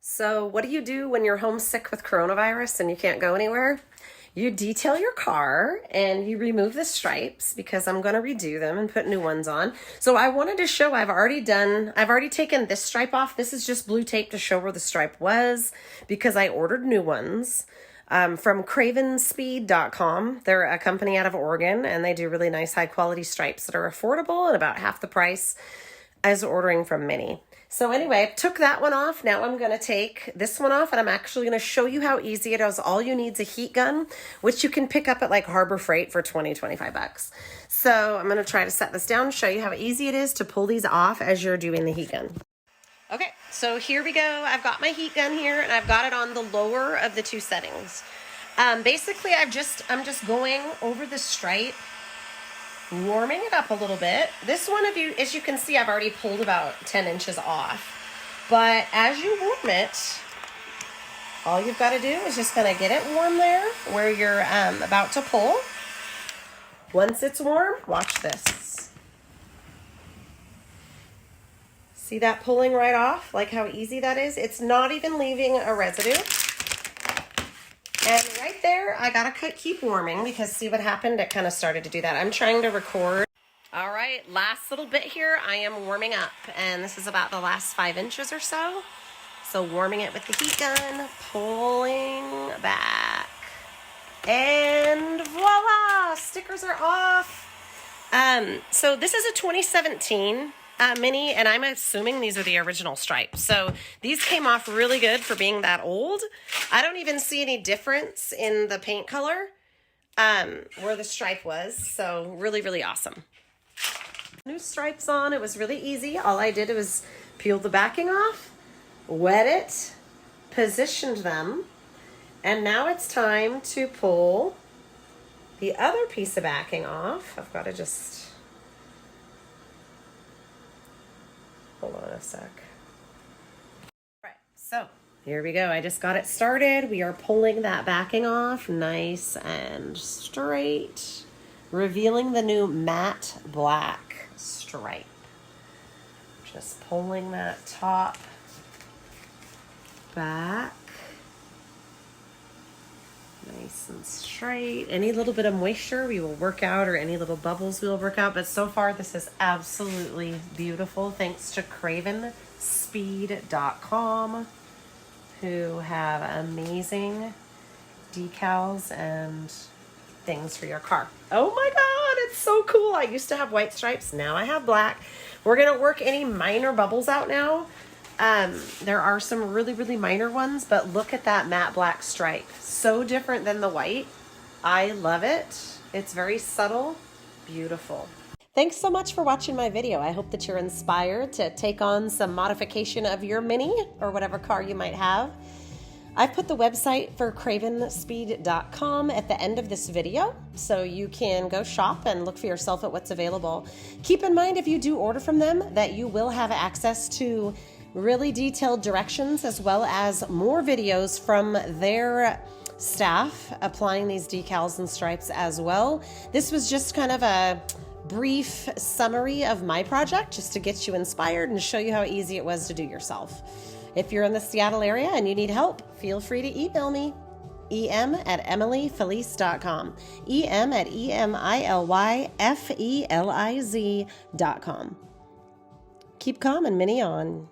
So what do you do when you're homesick with coronavirus and you can't go anywhere? You detail your car and you remove the stripes because I'm going to redo them and put new ones on. So I wanted to show I've already taken this stripe off. This is just blue tape to show where the stripe was because I ordered new ones from cravenspeed.com. They're a company out of Oregon and they do really nice high quality stripes that are affordable and about half the price as ordering from MINI. So anyway, I took that one off. Now I'm going to take this one off and I'm actually going to show you how easy it is. All you need is a heat gun, which you can pick up at like Harbor Freight for 25 bucks. So I'm going to try to set this down, show you how easy it is to pull these off as you're doing the heat gun. Okay, so here we go. I've got my heat gun here and I've got it on the lower of the two settings. Basically, I'm just going over the stripe, warming it up a little bit. This one, as you can see, I've already pulled about 10 inches off. But as you warm it, all you've got to do is just kind of get it warm there where you're about to pull. Once it's warm, watch this. See that pulling right off? Like how easy that is? It's not even leaving a residue. And right there, I gotta keep warming because see what happened? It kind of started to do that. I'm trying to record. All right, last little bit here. I am warming up and this is about the last 5 inches or so. So warming it with the heat gun, pulling back, and voila, stickers are off. So this is a 2017 MINI, and I'm assuming these are the original stripes. So these came off really good for being that old. I don't even see any difference in the paint color where the stripe was. So really, really awesome. New stripes on. It was really easy. All I did was peel the backing off, wet it, positioned them, and now it's time to pull the other piece of backing off. I've got to just... Hold on a sec. All right, so here we go. I just got it started. We are pulling that backing off nice and straight, revealing the new matte black stripe. Just pulling that top back. Nice and straight. Any little bit of moisture we will work out, or any little bubbles we will work out. But so far, this is absolutely beautiful. Thanks to cravenspeed.com, who have amazing decals and things for your car. Oh my God, it's so cool. I used to have white stripes. Now I have black. We're going to work any minor bubbles out now. There are some really, really minor ones, but look at that matte black stripe. So different than the white. I love it. It's very subtle, beautiful. Thanks so much for watching my video. I hope that you're inspired to take on some modification of your MINI or whatever car you might have. I've put the website for cravenspeed.com at the end of this video, so you can go shop and look for yourself at what's available. Keep in mind, if you do order from them, that you will have access to really detailed directions as well as more videos from their staff applying these decals and stripes as well. This was just kind of a brief summary of my project just to get you inspired and show you how easy it was to do yourself. If you're in the Seattle area and you need help, feel free to email me, em@emilyfeliz.com, em@emileyfeliz.com. Keep calm and MINI on.